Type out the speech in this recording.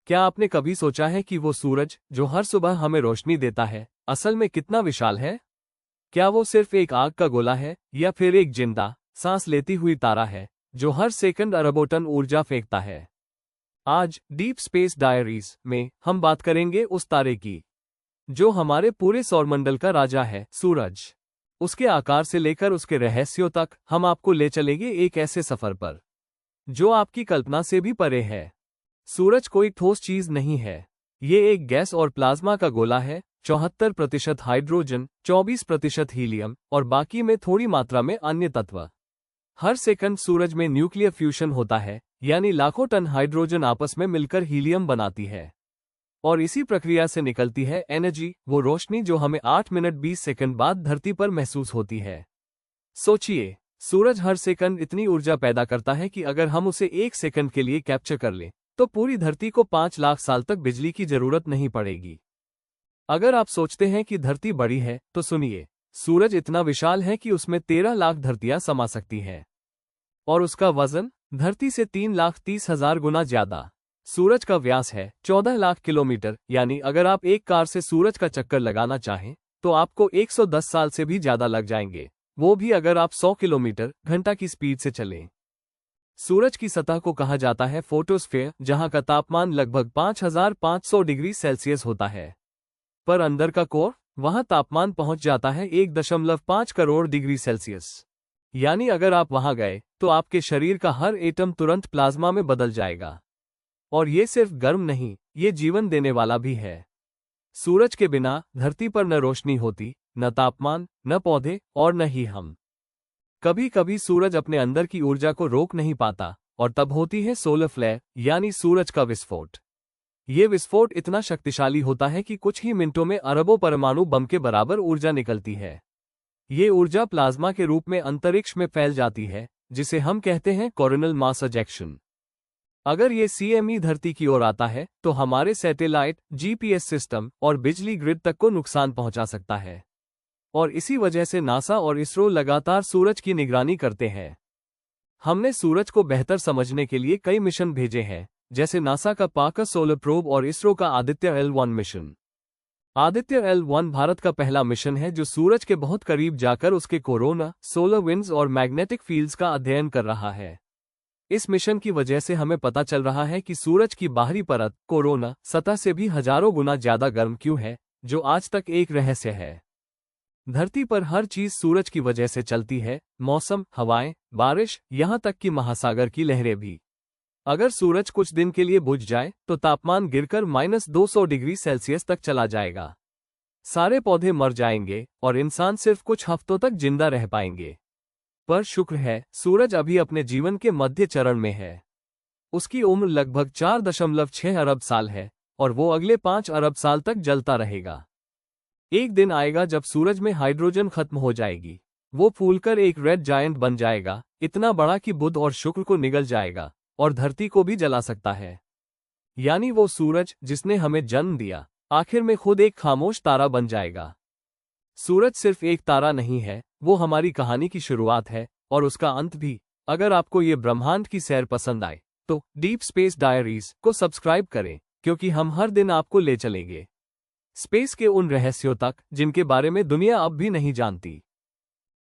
क्या आपने कभी सोचा है कि वो सूरज जो हर सुबह हमें रोशनी देता है, असल में कितना विशाल है? क्या वो सिर्फ एक आग का गोला है या फिर एक जिंदा, सांस लेती हुई तारा है जो हर सेकंड अरबों टन ऊर्जा फेंकता है? आज डीप स्पेस डायरीज में हम बात करेंगे उस तारे की जो हमारे पूरे सौरमंडल का राजा है, सूरज। उसके आकार से लेकर उसके रहस्यों तक हम आपको ले चलेंगे एक ऐसे सफर पर जो आपकी कल्पना से भी परे है। सूरज कोई ठोस चीज नहीं है। ये एक गैस और प्लाज्मा का गोला है। 74% हाइड्रोजन, 24% हीलियम और बाकी में थोड़ी मात्रा में अन्य तत्व। हर सेकंड सूरज में न्यूक्लियर फ्यूशन होता है, यानी लाखों टन हाइड्रोजन आपस में मिलकर हीलियम बनाती है और इसी प्रक्रिया से निकलती है एनर्जी, वो रोशनी जो हमें 8 मिनट 20 सेकंड बाद धरती पर महसूस होती है। सोचिए, सूरज हर सेकंड इतनी ऊर्जा पैदा करता है कि अगर हम उसे 1 सेकंड के लिए कैप्चर कर लें तो पूरी धरती को 5 लाख साल तक बिजली की जरूरत नहीं पड़ेगी। अगर आप सोचते हैं कि धरती बड़ी है तो सुनिए, सूरज इतना विशाल है कि उसमें 13 लाख धरतियां समा सकती हैं और उसका वजन धरती से 3,30,000 गुना ज्यादा। सूरज का व्यास है 14 लाख किलोमीटर, यानी अगर आप एक कार से सूरज का चक्कर लगाना चाहें तो आपको 110 साल से भी ज्यादा लग जाएंगे, वो भी अगर आप 100 किलोमीटर घंटा की स्पीड से चलें। सूरज की सतह को कहा जाता है फोटोस्फीयर, जहां का तापमान लगभग 5,500 डिग्री सेल्सियस होता है। पर अंदर का कोर, वहां तापमान पहुंच जाता है 1.5 करोड़ डिग्री सेल्सियस। यानी अगर आप वहां गए तो आपके शरीर का हर एटम तुरंत प्लाज्मा में बदल जाएगा। और ये सिर्फ गर्म नहीं, ये जीवन देने वाला भी है। सूरज के बिना धरती पर न रोशनी होती, न तापमान, न पौधे और न ही हम। कभी कभी सूरज अपने अंदर की ऊर्जा को रोक नहीं पाता और तब होती है सोलर फ्लेयर, यानी सूरज का विस्फोट। ये विस्फोट इतना शक्तिशाली होता है कि कुछ ही मिनटों में अरबों परमाणु बम के बराबर ऊर्जा निकलती है। ये ऊर्जा प्लाज्मा के रूप में अंतरिक्ष में फैल जाती है, जिसे हम कहते हैं कोरोनल मास इजेक्शन। अगर ये CME धरती की ओर आता है तो हमारे सैटेलाइट, GPS सिस्टम और बिजली ग्रिड तक को नुकसान पहुंचा सकता है। और इसी वजह से नासा और इसरो लगातार सूरज की निगरानी करते हैं। हमने सूरज को बेहतर समझने के लिए कई मिशन भेजे हैं, जैसे नासा का पार्कर सोलर प्रोब और इसरो का Aditya L1 mission. Aditya L1 Bharat का पहला मिशन है जो सूरज के बहुत करीब जाकर उसके कोरोना, सोलर विंड्स और मैग्नेटिक फील्ड्स का अध्ययन कर रहा है। इस मिशन की वजह से हमें पता चल रहा है कि सूरज की बाहरी परत, कोरोना, सतह से भी हजारों गुना ज्यादा गर्म क्यों है, जो आज तक एक रहस्य है। धरती पर हर चीज सूरज की वजह से चलती है, मौसम, हवाएं, बारिश, यहां तक कि महासागर की लहरें भी। अगर सूरज कुछ दिन के लिए बुझ जाए तो तापमान गिरकर -200 डिग्री सेल्सियस तक चला जाएगा। सारे पौधे मर जाएंगे और इंसान सिर्फ कुछ हफ्तों तक जिंदा रह पाएंगे। पर शुक्र है, सूरज अभी अपने जीवन के मध्य चरण में है। उसकी उम्र लगभग 4.6 अरब साल है और वो अगले 5 अरब साल तक जलता रहेगा। एक दिन आएगा जब सूरज में हाइड्रोजन खत्म हो जाएगी। वो फूलकर एक रेड जायंट बन जाएगा, इतना बड़ा कि बुध और शुक्र को निगल जाएगा और धरती को भी जला सकता है। यानी वो सूरज जिसने हमें जन्म दिया, आखिर में खुद एक खामोश तारा बन जाएगा। सूरज सिर्फ एक तारा नहीं है, वो हमारी कहानी की शुरुआत है और उसका अंत भी। अगर आपको ये ब्रह्मांड की सैर पसंद आए तो डीप स्पेस डायरीज को सब्सक्राइब करें, क्योंकि हम हर दिन आपको ले चलेंगे स्पेस के उन रहस्यों तक जिनके बारे में दुनिया अब भी नहीं जानती।